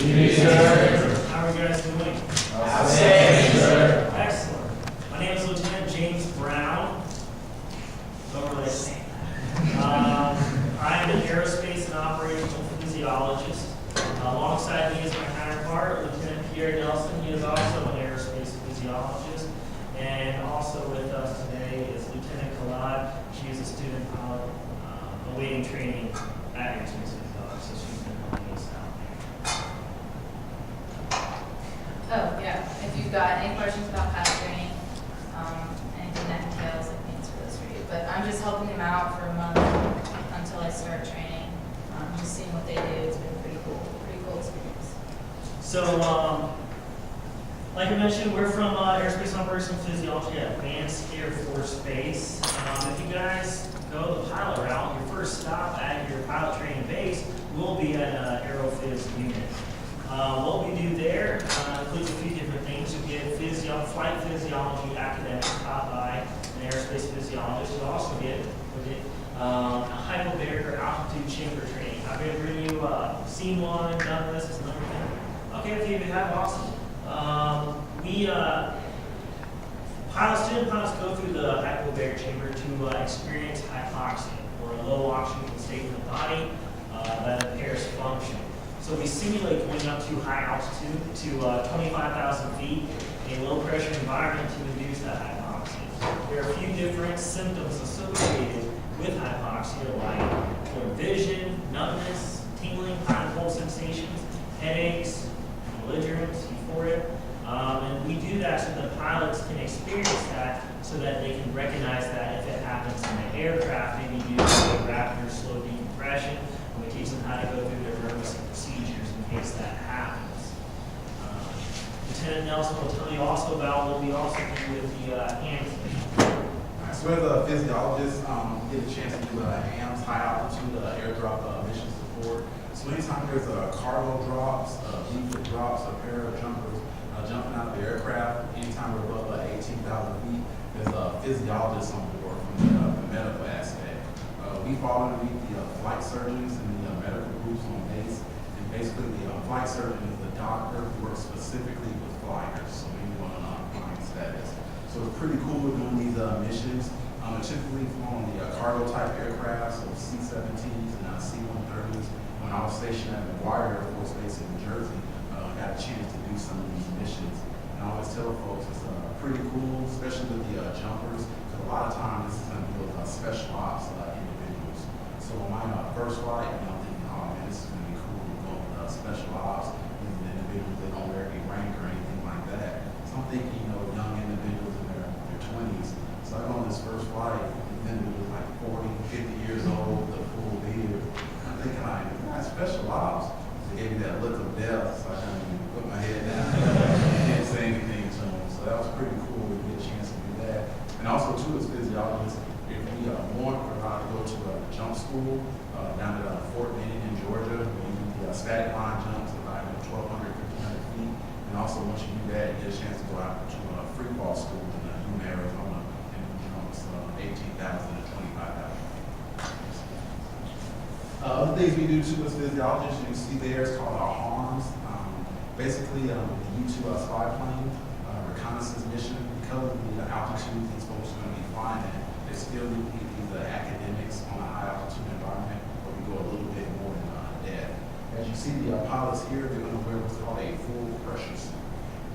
Yes, sir. How are you guys doing? Outstanding, sir. Excellent. My name is Lieutenant James Brown. Don't really say that. I am an aerospace and operational physiologist. Alongside me is my counterpart, Lieutenant Pierre Nelson. He is also an aerospace physiologist. And also with us today is Lieutenant Khalad. She is a student pilot awaiting training at Aerospace Physiology, so she's been helping us out. Oh, yeah, if you've got any questions about pilot training, anything that entails, I can answer those for you. But I'm just helping them out for a month until I start training, just seeing what they do. It's been pretty cool experience. So, like I mentioned, we're from Aerospace and Operational Physiology at Vance Air Force Base. If you guys go the pilot route, your first stop at your pilot training base will be at an AeroPhys unit. What we do there includes a few different things. You get flight physiology academics taught by an aerospace physiologist. You also get hypobaric or altitude chamber training. Have you seen one, done this, and everything? Okay, if you have, awesome. Student pilots go through the hypobaric chamber to experience hypoxia, or a low oxygen state in the body that impairs function. So we simulate going up to high altitude to 25,000 feet in a low pressure environment to induce that hypoxia. There are a few different symptoms associated with hypoxia, like blurred vision, numbness, tingling, hot and cold sensations, headaches, belligerence, euphoria. And we do that so the pilots can experience that so that they can recognize that if it happens in the aircraft, maybe due to rapid or slow decompression, and we teach them how to go through their emergency procedures in case that happens. Lieutenant Nelson will tell you also about what we also do with the hands. So as a physiologist, get a chance to do HAMS, high altitude airdrop mission support. So anytime there's cargo drops, leaflet drops, a pair of jumpers jumping out of the aircraft, anytime we're above 18,000 feet, there's a physiologist on board from the medical aspect. We fall underneath the flight surgeons and the medical groups on base. And basically the flight surgeon is the doctor who works specifically with flyers, so anyone on flying status. So it's pretty cool we're doing these missions. Typically on the cargo type aircraft, so C-17s and C-130s. When I was stationed at McGuire Air Force Base in New Jersey, I got a chance to do some of these missions. And I always tell folks it's pretty cool, especially with the jumpers, because a lot of times this is going to be with special ops individuals. So on my first flight, I'm thinking, oh man, this is going to be cool to go with special ops. These individuals, they don't wear any rank or anything like that. So I'm thinking, young individuals in their 20s. So I go on this first flight, and then it was like 40, 50 years old, with a full beard. I'm thinking, special ops. They gave me that look of death, so I couldn't even put my head down. I didn't say anything to them. So that was pretty cool to get a chance to do that. And also, too, as physiologists, if we want, we're allowed to go to a jump school down at Fort Benning in Georgia. We do the static line jumps about 1,200, 1,500 feet. And also, once you do that, you get a chance to go out to a free fall school in Yuma, Arizona. And it's 18,000 to 25,000. Other things we do too as physiologists, you can see there, it's called our HARMS. Basically, the U-2 spy plane reconnaissance mission, because of the altitude these folks are going to be flying at, they still need these academics on a high altitude environment, but we go a little bit more in depth. As you see the pilots here, they're going to wear what's called a full pressure suit.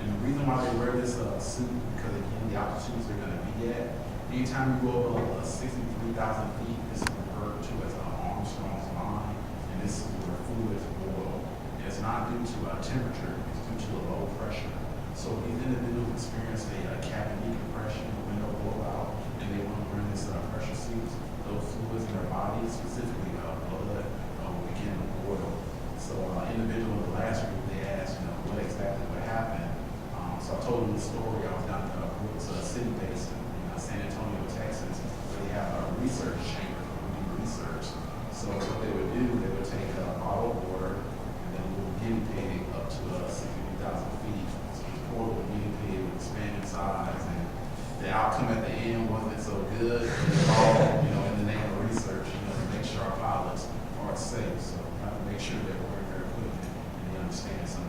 And the reason why they wear this suit, because again, the altitudes they're going to be at, anytime you go above 63,000 feet, this is referred to as Armstrong's line, and this is where fluids boil. And it's not due to temperature, it's due to a low pressure. So these individuals experience a cabin decompression, a window blowout, and they want to run this pressure suits. Those fluids in their body, specifically blood, will begin to boil. So individual in the last group, they asked, what exactly would happen. So I told them the story. I was down at Brooks City Base in San Antonio, Texas, where they have a research chamber where we do research. So what they would do, they would take bottled water and then a little guinea pig up to 63,000 feet. So the poor little guinea pig would expand in size, and the outcome at the end wasn't so good. It's all, in the name of research, to make sure our pilots are safe. So we have to make sure they're wearing their equipment and they understand some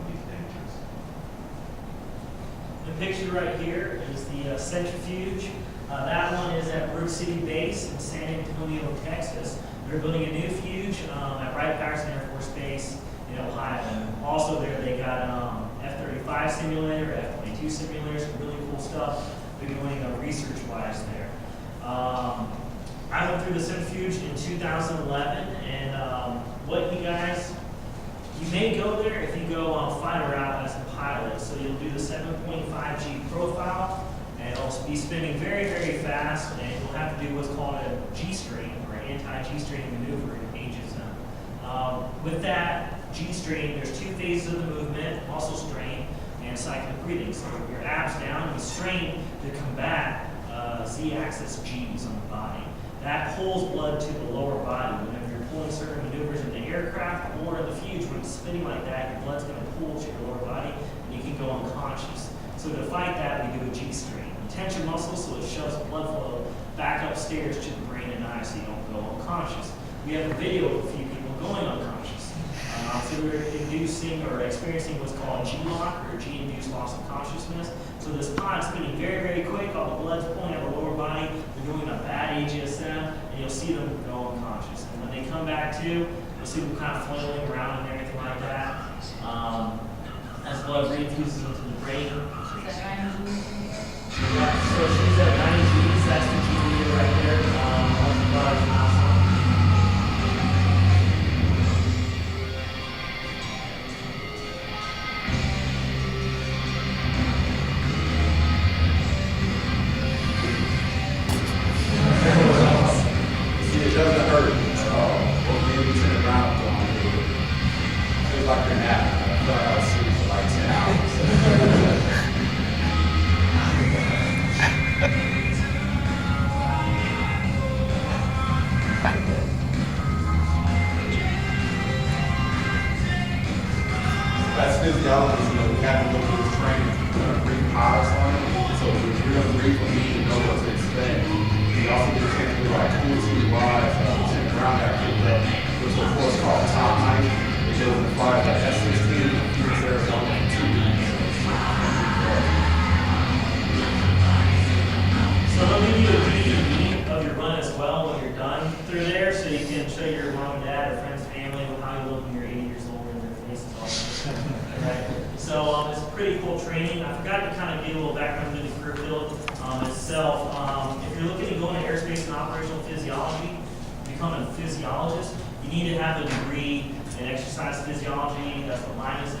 picture right here is the centrifuge. That one is at Brook City Base in San Antonio, Texas. They're building a new fuge at Wright-Patterson Air Force Base in Ohio. Also there they got F-35 simulator, F-22 simulators, some really cool stuff they're doing research-wise there. I went through the centrifuge in 2011, and what you guys, you may go there if you go on fighter route as a pilot. So you'll do the 7.5G profile, and it'll be spinning very, very fast, and you'll have to do what's called a G-strain, or anti-G-strain maneuver in ageism. With that G-strain, there's two phases of the movement, also strain, and cyclic breathing. So your abs down, you strain to combat Z-axis G's on the body. That pulls blood to the lower body. Whenever you're pulling certain maneuvers in the aircraft or in the fuge, when it's spinning like that, your blood's going to pull to your lower body, and you can go unconscious. So to fight that, we do a G-strain. You tense your muscles so it shoves blood flow back upstairs to the brain and eyes so you don't go unconscious. We have a video of a few people going unconscious. So we're inducing or experiencing what's called G-lock, or G-induced loss of consciousness. So this pod's spinning very, very quick. All the blood's pulling out of the lower body. They're doing a bad AGSM, and you'll see them go unconscious. And when they come back to, you'll see them kind of flailing around and everything like that. As blood reinfuses into the brain. Is that 90 G's? Yeah, so she's at 90 G's. That's the G meter right there. On the body's awesome. See, it doesn't hurt at all. Or maybe turn around going through it. Feels like you're napping. I feel like I was asleep for like 10 hours. As physiologists, we have to go through this training, brief pilots on it. So it's real brief for me to know what to expect. We also get a chance to do like cool wise, Lieutenant Brown got picked up, which was a course called Top Knife, which is in flight by F-16 in Phoenix, Arizona, for 2 weeks. So they'll give you a DVD of your run as well when you're done through there, so you can show your mom and dad or friends, family, how you look when you're 80 years old and their faces all right. So it's pretty cool training. I forgot to kind of give a little background into the career field itself. If you're looking to go into aerospace and operational physiology, become a physiologist, you need to have a degree in exercise physiology, that's what mine is in,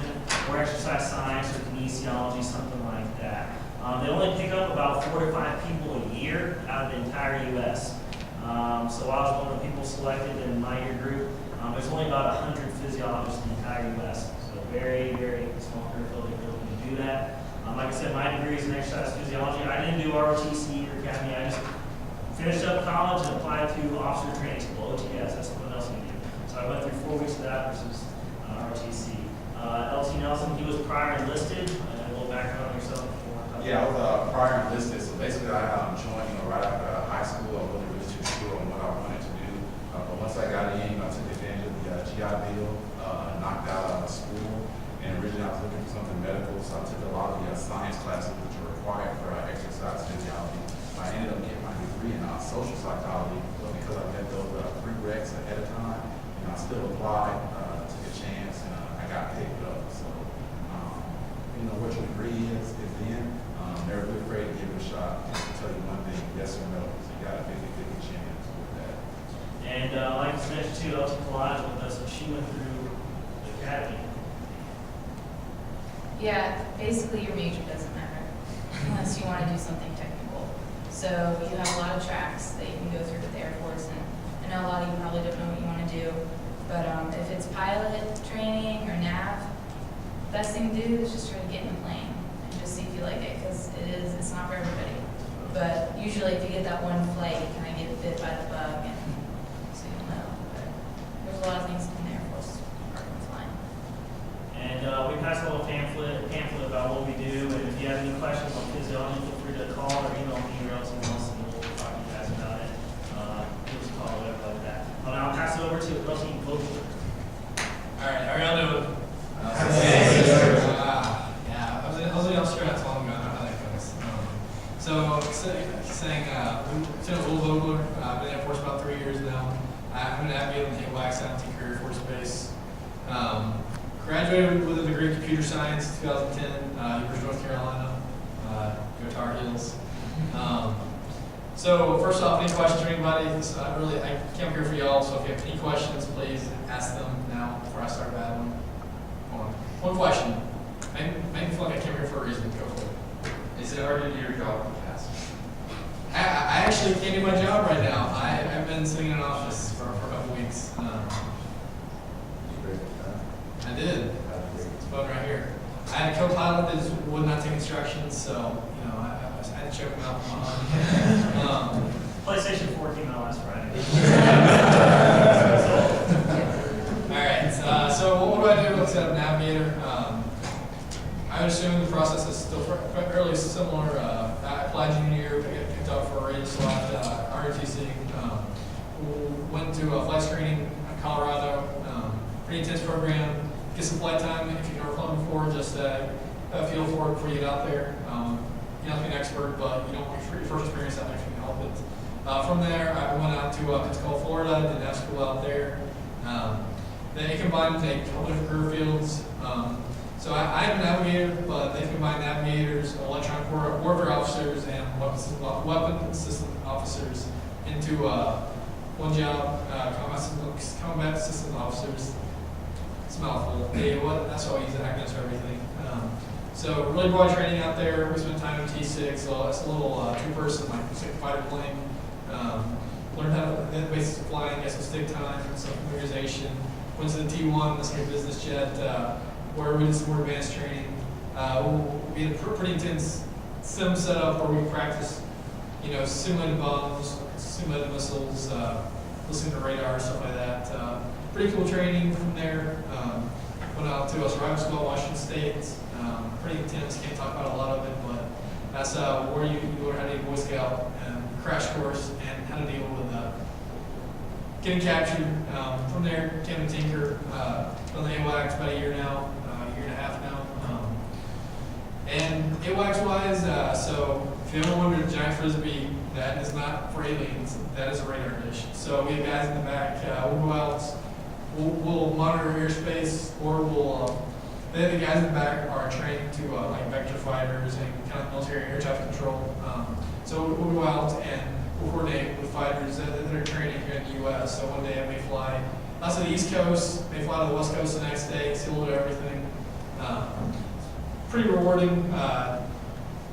or exercise science or kinesiology, something like that. They only pick up about 4 to 5 people a year out of the entire U.S. So I was one of the people selected in my year group. There's only about 100 physiologists in the entire U.S. So very, very small career field if you're looking to do that. Like I said, my degree is in exercise physiology. I didn't do ROTC or academy. I just finished up college and applied to officer training school, OTS. That's something else you do. So I went through 4 weeks of that versus ROTC. LT Nelson, he was prior enlisted. A little background on yourself. Yeah, I was prior enlisted, so basically I joined right after high school. I wasn't really too sure on what I wanted to do. But once I got in, I took advantage of the GI Bill, knocked out of school, and originally I was looking for something medical, so I took a lot of the science classes which are required for exercise physiology. I ended up getting my degree in social psychology, but because I met those prereqs ahead of time, I still applied, took a chance, and I got picked up. So, what your degree is in. Never be afraid to give it a shot. I'll tell you one thing, yes or no. So you got a 50-50 chance with that. And like I mentioned too, LT Collage with us, and she went through the academy. Yeah, basically your major doesn't matter unless you want to do something technical. So you have a lot of tracks that you can go through with the Air Force, and I know a lot of you probably don't know what you want to do, but if it's pilot training or nav, best thing to do is just try to get in the plane and just see if you like it, because it's not for everybody. But usually if you get that one flight, you kind of get bit by the bug, and so you'll know. But there's a lot of things in the Air Force department flying. And we passed a little pamphlet about what we do, and if you have any questions on physiology, feel free to call or email me or else someone else, and we'll talk to you guys about it. Give us a call, whatever like that. I'll pass it over to LT Vogler. All right, how are y'all doing? Yeah, I was in Australia not so long ago. I don't know how they graduated with a degree in computer science, 2010, University of North Carolina. Go Tar Heels. So first off, any questions for anybody? I came here for y'all, so if you have any questions, please ask them now before I start battling. One question. Make me feel like I came here for a reason. Go for it. Is it hard to do your job in the past? I actually can't do my job right now. I've been sitting in an office for a couple weeks. I did. It's fun right here. I had a co-pilot that just would not take instructions, so I had to choke him out. PlayStation 4 came out last Friday. All right. So what do I do? Let's set up Navigator. I would assume the process is still fairly similar. I applied junior year, picked up for a radio slot, ROTC. Went to a flight screening in Colorado. Pretty intense program. Get some flight time if you've never flown before. Just a feel for it before you get out there. You don't have to be an expert, but you don't want your first experience out there if you can help it. From there, I went out to Pensacola, Florida. Did nav school out there. They combined a couple different career fields. So I'm a navigator, but they combine navigators, electronic warfare officers, and weapon system officers into one job. Combat system officers. It's a mouthful. That's why I use acronyms for everything. So really broad training out there. We spent time in T6, so it's a little two-person, like fighter plane. Learned how to the basics of flying, get some stick time, some familiarization. Went to the T1, this business jet, where we did some more advanced training. We had a pretty intense sim setup where we practiced, simulated bombs, simulated missiles, listening to radar, stuff like that. Pretty cool training from there. Went out to survival school at Washington State. Pretty intense, can't talk about a lot of it, but that's where you learn how to be a Boy Scout and crash course and how to deal with getting captured. From there, came to Tinker, done the AWACS about a year now, a year and a half now. And AWACS-wise, so if you ever wondered, giant frisbee, that is not for aliens, that is a radar dish. So we have guys in the back, we'll go out, we'll monitor airspace, or the guys in the back are trained to like vector fighters and kind of military air traffic control. So we'll go out and we'll coordinate with fighters that are training here in the U.S. So one day I may fly out to the East Coast, may fly to the West Coast the next day, see a little bit of everything. Pretty rewarding. A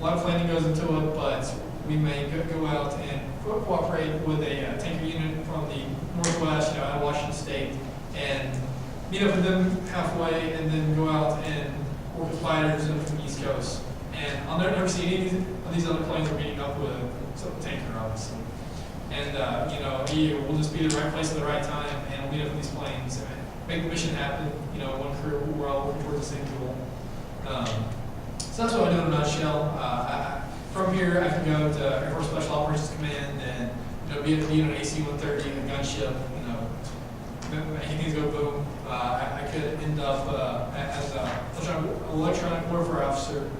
lot of planning goes into it, but we may go out and cooperate with a tanker unit from the Northwest, out of Washington State, and meet up with them halfway, and then go out and work with fighters from the East Coast. And I'll never see any of these other planes we're meeting up with some tanker, obviously. And we'll just be at the right place at the right time, and we'll meet up with these planes and make the mission happen. One crew, we're all working towards the same goal. So that's what I do in a nutshell. From here, I can go to Air Force Special Operations Command and be an AC-130, a gunship. Making things go boom. I could end up as an electronic warfare officer.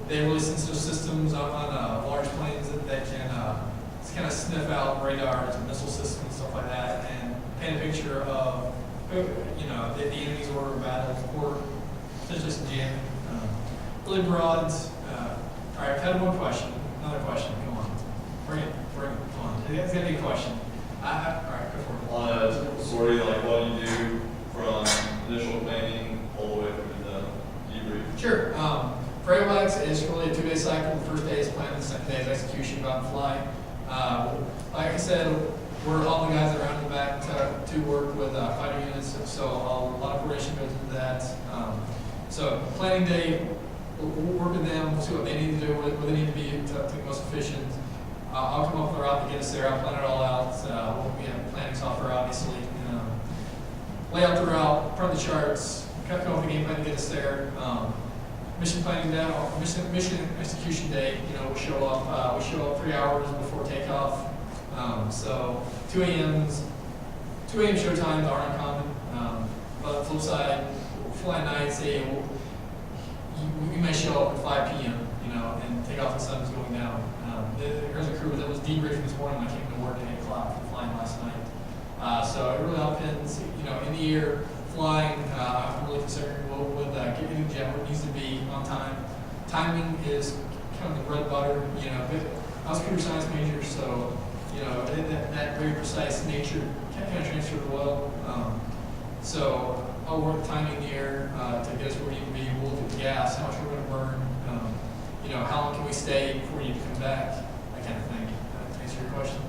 They have really sensitive systems on large planes that can kind of sniff out radars and missile systems and stuff like that, and paint a picture of the enemy's order of battle or potentially some jamming. Really broad. All right, I've had one question. Another question. Come on. Bring it. Come on. It's going to be a question. All right, go for it. On a typical story, like what you do from initial planning all the way through the debrief. Sure. For AWACS, it's really a 2-day cycle. The first day is planning, the second day is execution, go out and fly. Like I said, we're all the guys that are out in the back to work with fighter units, so a lot of coordination goes into that. So planning day, we'll work with them, we'll see what they need to do, where they need to be to be most efficient. I'll come up with a route to get us there. I'll plan it all out. We have planning software, obviously. Lay out the route, print the charts, come up with a game plan to get us there. Mission planning day, mission execution day. We'll show up. We show up 3 hours before takeoff. So 2 a.m. show times are uncommon. But flip side, fly nights, we may show up at 5 p.m. And take off the sun's going down. There's a crew that was debriefing this morning when I came to work at 8 o'clock from flying last night. So it really all depends. In the air, flying, I'm really concerned with getting the jet where it needs to be on time. Timing is kind of the bread and butter, you know, but I was a computer science major, so, you know, that very precise nature kind of transferred well. So I'll work timing in the air to get us where we need to be. We'll look at the gas, how much we're going to burn, you know, how long can we stay before we need to come back, that kind of thing. To answer your question.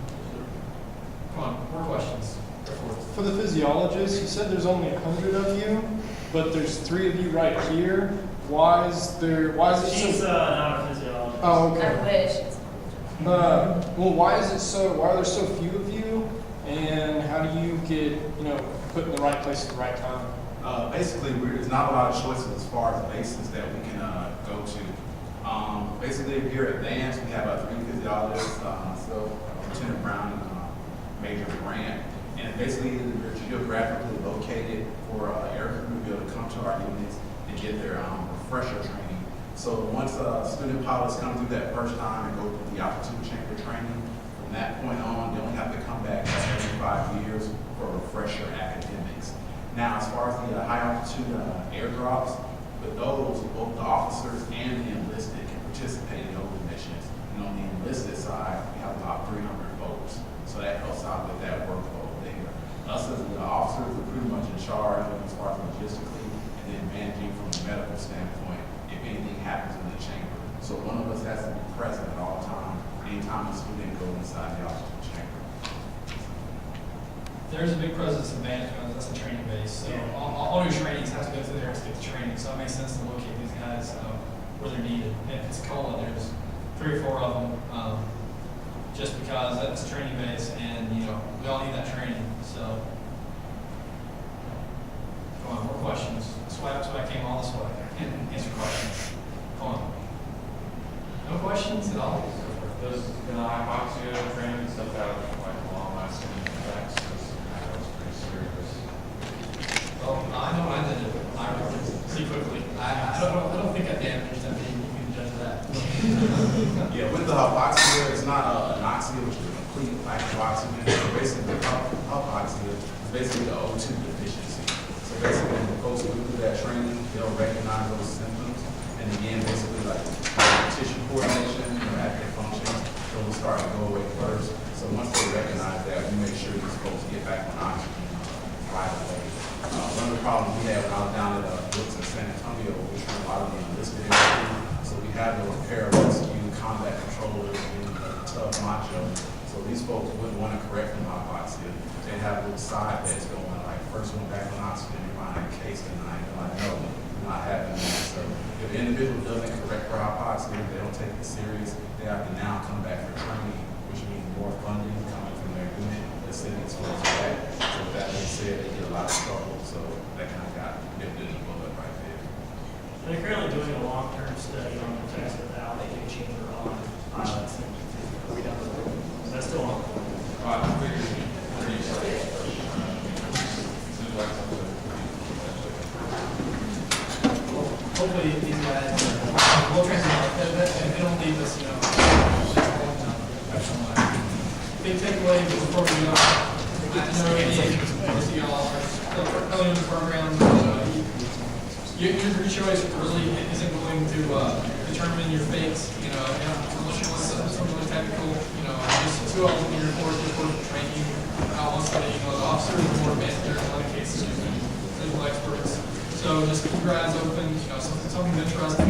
Come on, more questions. Go for it. For the physiologist, you said there's only 100 of you, but there's 3 of you right here. Why is it She's so? not a physiologist. Oh, I okay. wish. Well, why are there so few of you? And how do you get, you know, put in the right place at the right time? Basically, there's not a lot of choices as far as bases that we can go to. Basically, here at Vance, we have 3 physiologists, myself, Lieutenant Brown, and Major Grant. And basically, we're geographically located for air crew to be able to come to our units and get their refresher training. So once student pilots come through that first time and go through the altitude chamber training, from that point on, they only have to come back every 5 years for refresher academics. Now, as far as the high altitude airdrops, with those, both the officers and the enlisted can participate in those missions. And on the enlisted side, we have about 300 folks. So that helps out with that workload there. Us as the officers are pretty much in charge as far as logistically and then managing from a medical standpoint if anything happens in the chamber. So one of us has to be present at all times, anytime the student goes inside the altitude chamber. There's a big presence in Vance because that's a training base. So all your trainings have to go through there to get the training. So it makes sense to locate these guys where they're needed. And if it's cold, there's 3 or 4 of them just because that's a training base and, you know, we all need that training. So, come on, more questions. That's why I came all this way and answer questions. Come on. No questions at all? Does the hypoxia training and stuff have like long-lasting effects? Because that was pretty serious. Well, I know I did it. I remember pretty quickly. I don't think I damaged. I mean, you can judge that. Yeah, with the hypoxia, it's not anoxia, which is a complete lack of oxygen. So basically, hypoxia is basically the O2 deficiency. So basically, when the folks go through that training, they'll recognize those symptoms. And again, basically, like tissue coordination, active functions, those will start to go away first. So once they recognize that, we make sure these folks get back on oxygen right away. One of the problems we had when I was down at Brooks in San Antonio, we trained a lot of the enlisted infantry. So we had those pararescue combat controllers and tough macho. So these folks wouldn't want to correct them hypoxia. They have little side bets going, like first one back on oxygen, you might have case tonight. They're like, no, we're not having that. So if the individual doesn't correct for hypoxia, they don't take it serious, they have to now come back for training, which means more funding coming from their unit, the city's supposed to back. So with that being said, they get a lot of trouble. So that kind of got nipped in the bullet right there. They're currently doing a long-term study on the effects of the altitude chamber on pilots. Are we done with it? Is that still on? Hopefully these guys will transition. They don't leave us, you know, professional life. Big takeaway before we go. I know most of y'all are early in the program. Your choice really isn't going to determine your fate. You know, unless you want something really technical. You know, just 2 hours in your course before training. I want to say, you know, the officers are more advanced in a lot of cases using physical experts. So just keep your eyes open, you know, something interesting.